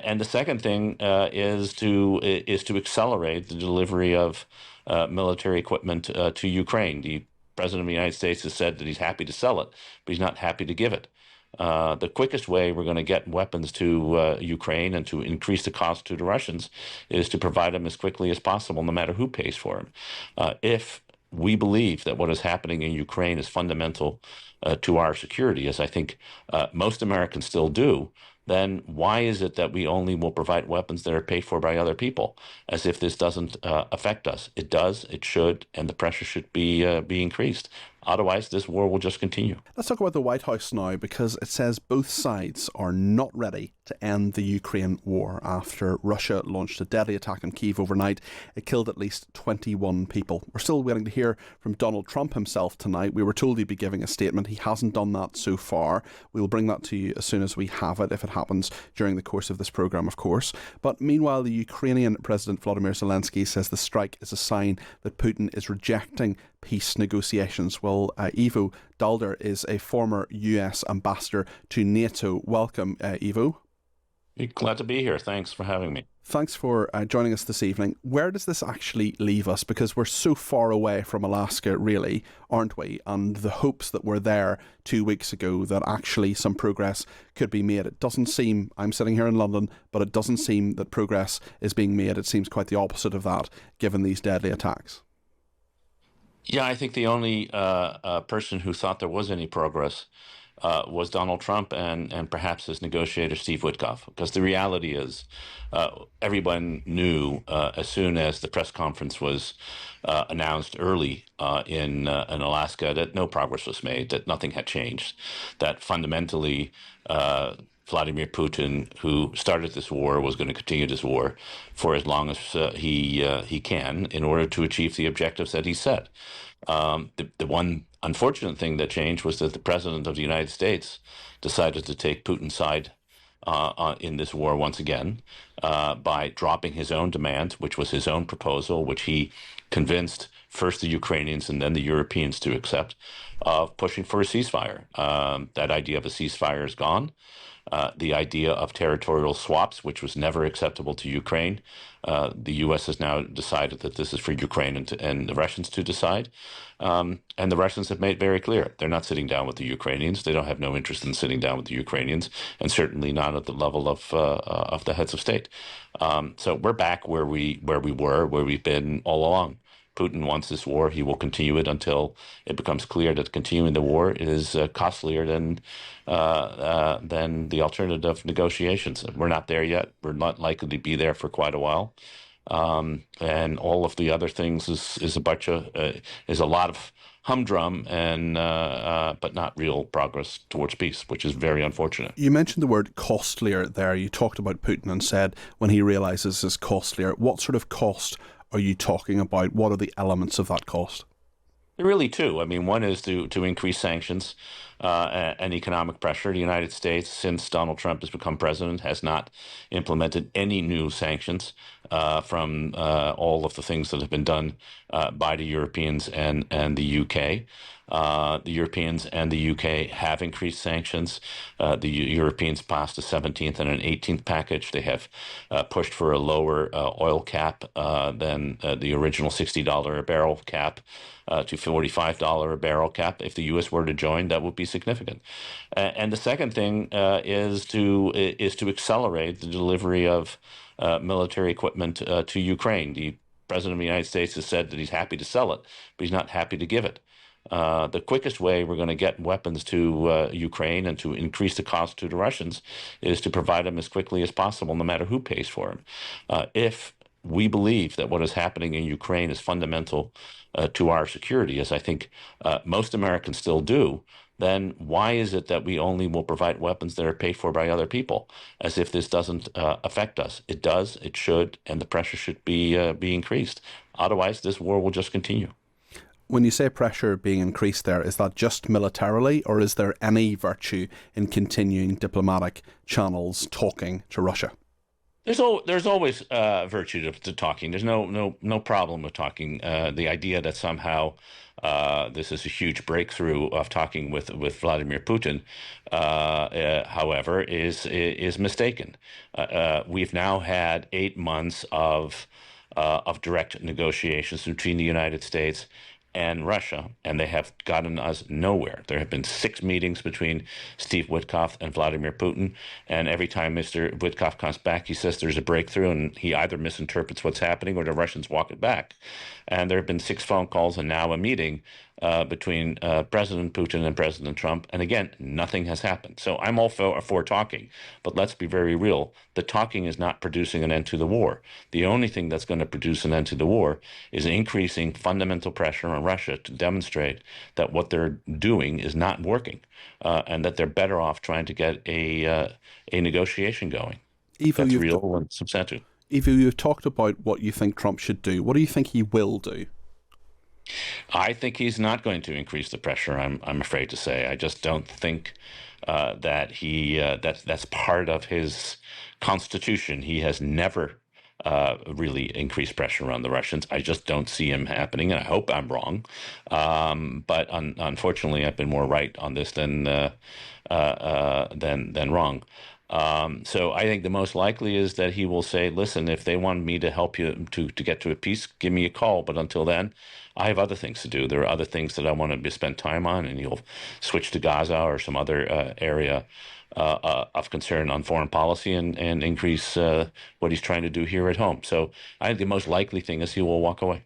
And the second thing is to accelerate the delivery of military equipment to Ukraine. The President of the United States has said that he's happy to sell it, but he's not happy to give it. The quickest way we're going to get weapons to Ukraine and to increase the cost to the Russians is to provide them as quickly as possible, no matter who pays for them. If we believe that what is happening in Ukraine is fundamental to our security, as I think most Americans still do, then why is it that we only will provide weapons that are paid for by other people, as if this doesn't affect us? It does, it should, and the pressure should be increased. Otherwise, this war will just continue. Let's talk about the White House now, because it says both sides are not ready to end the Ukraine war after Russia launched a deadly attack on Kyiv overnight. It killed at least 21 people. We're still waiting to hear from Donald Trump himself tonight. We were told he'd be giving a statement. He hasn't done that so far. We'll bring that to you as soon as we have it, if it happens during the course of this programme, of course. But meanwhile, the Ukrainian President Volodymyr Zelensky says the strike is a sign that Putin is rejecting peace negotiations. Well, Ivo Daalder is a former US ambassador to NATO. Welcome, Ivo. Glad to be here. Thanks for having me. Thanks for joining us this evening. Where does this actually leave us? Because we're so far away from Alaska, really, aren't we? And the hopes that were there 2 weeks ago that actually some progress could be made. It doesn't seem, I'm sitting here in London, but it doesn't seem that progress is being made. It seems quite the opposite of that, given these deadly attacks. Yeah, I think the only person who thought there was any progress was Donald Trump and perhaps his negotiator, Steve Witkoff, because the reality is everyone knew as soon as the press conference was announced early in Alaska that no progress was made, that nothing had changed, that fundamentally Vladimir Putin, who started this war, was going to continue this war for as long as he can in order to achieve the objectives that he set. The one unfortunate thing that changed was that the President of the United States decided to take Putin's side in this war once again by dropping his own demand, which was his own proposal, which he convinced first the Ukrainians and then the Europeans to accept, of pushing for a ceasefire. That idea of a ceasefire is gone. The idea of territorial swaps, which was never acceptable to Ukraine, the U.S. has now decided that this is for Ukraine and the Russians to decide. And the Russians have made very clear they're not sitting down with the Ukrainians. They don't have no interest in sitting down with the Ukrainians, and certainly not at the level of the heads of state. So we're back where we've been all along. Putin wants this war. He will continue it until it becomes clear that continuing the war is costlier than the alternative negotiations. We're not there yet. We're not likely to be there for quite a while. And all of the other things is a lot of humdrum but not real progress towards peace, which is very unfortunate. You mentioned the word costlier there. You talked about Putin and said when he realizes it's costlier. What sort of cost are you talking about? What are the elements of that cost? There are really two. I mean, one is to increase sanctions and economic pressure. The United States, since Donald Trump has become president, has not implemented any new sanctions from all of the things that have been done by the Europeans and the UK. The Europeans and the UK have increased sanctions. The Europeans passed a 17th and an 18th package. They have pushed for a lower oil cap than the original $60 a barrel cap to $45 a barrel cap. If the U.S. were to join, that would be significant. And the second thing is to accelerate the delivery of military equipment to Ukraine. The President of the United States has said that he's happy to sell it, but he's not happy to give it. The quickest way we're going to get weapons to Ukraine and to increase the cost to the Russians is to provide them as quickly as possible, no matter who pays for them. If we believe that what is happening in Ukraine is fundamental to our security, as I think most Americans still do, then why is it that we only will provide weapons that are paid for by other people, as if this doesn't affect us? It does, it should, and the pressure should be increased. Otherwise, this war will just continue. When you say pressure being increased there, is that just militarily, or is there any virtue in continuing diplomatic channels talking to Russia? There's always virtue to talking. There's no problem with talking. The idea that somehow this is a huge breakthrough of talking with Vladimir Putin, however, is mistaken. We've now had 8 months of direct negotiations between the United States and Russia, and they have gotten us nowhere. There have been 6 meetings between Steve Witkoff and Vladimir Putin, and every time Mr. Witkoff comes back, he says there's a breakthrough, and he either misinterprets what's happening or the Russians walk it back. And there have been 6 phone calls and now a meeting between President Putin and President Trump, and again, nothing has happened. So I'm all for talking, but let's be very real. The talking is not producing an end to the war. The only thing that's going to produce an end to the war is increasing fundamental pressure on Russia to demonstrate that what they're doing is not working, and that they're better off trying to get a negotiation going Ivo, that's real and substantive. Ivo, you've talked about what you think Trump should do. What do you think he will do? I think he's not going to increase the pressure. I'm afraid to say. I just don't think that that's part of his constitution. He has never really increased pressure on the Russians. I just don't see him happening, and I hope I'm wrong. But unfortunately, I've been more right on this than wrong. So I think the most likely is that he will say, listen, if they want me to help you to get to a peace, give me a call. But until then, I have other things to do. There are other things that I want to spend time on, and he'll switch to Gaza or some other area of concern on foreign policy and increase what he's trying to do here at home. So I think the most likely thing is he will walk away.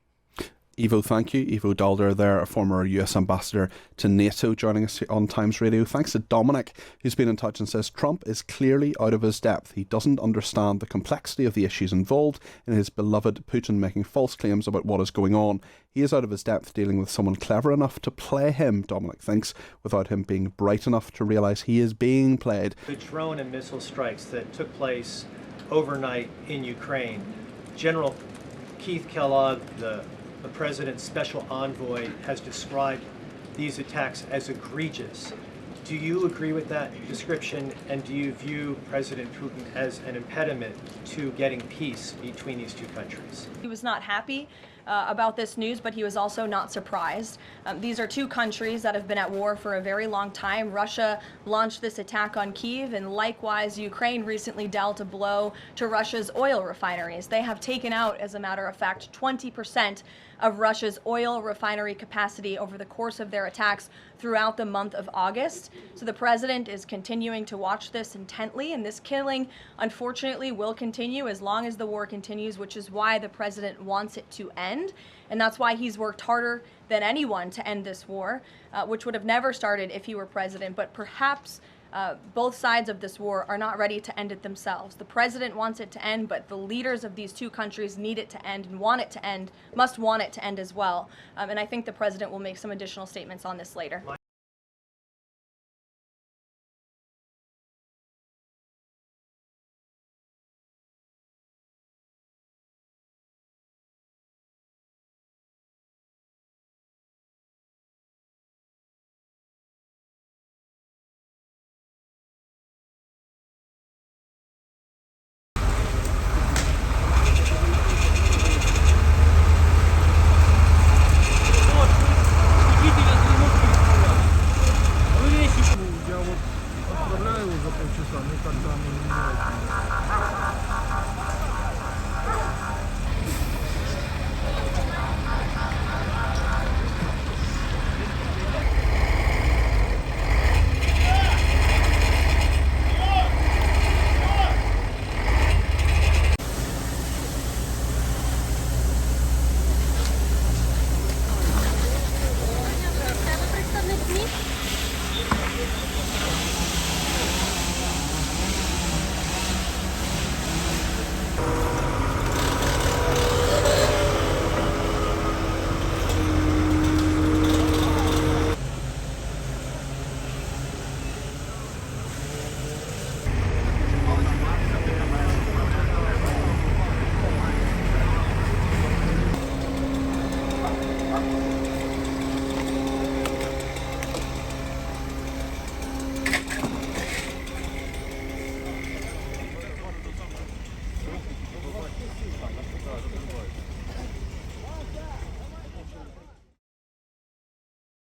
Ivo, thank you. Ivo Daalder there, a former US ambassador to NATO, joining us on Times Radio. Thanks to Dominic, who's been in touch and says Trump is clearly out of his depth. He doesn't understand the complexity of the issues involved in his beloved Putin making false claims about what is going on. He is out of his depth dealing with someone clever enough to play him, Dominic thinks, without him being bright enough to realise he is being played. The drone and missile strikes that took place overnight in Ukraine, General Keith Kellogg, the president's special envoy, has described these attacks as egregious. Do you agree with that description, and do you view President Putin as an impediment to getting peace between these two countries? He was not happy about this news, but he was also not surprised. These are two countries that have been at war for a very long time. Russia launched this attack on Kyiv, and likewise, Ukraine recently dealt a blow to Russia's oil refineries. They have taken out, as a matter of fact, 20% of Russia's oil refinery capacity over the course of their attacks throughout the month of August. So the president is continuing to watch this intently, and this killing, unfortunately, will continue as long as the war continues, which is why the president wants it to end. And that's why he's worked harder than anyone to end this war, which would have never started if he were president. But perhaps both sides of this war are not ready to end it themselves. The president wants it to end, but the leaders of these two countries need it to end and want it to end, must want it to end as well. And I think the president will make some additional statements on this later.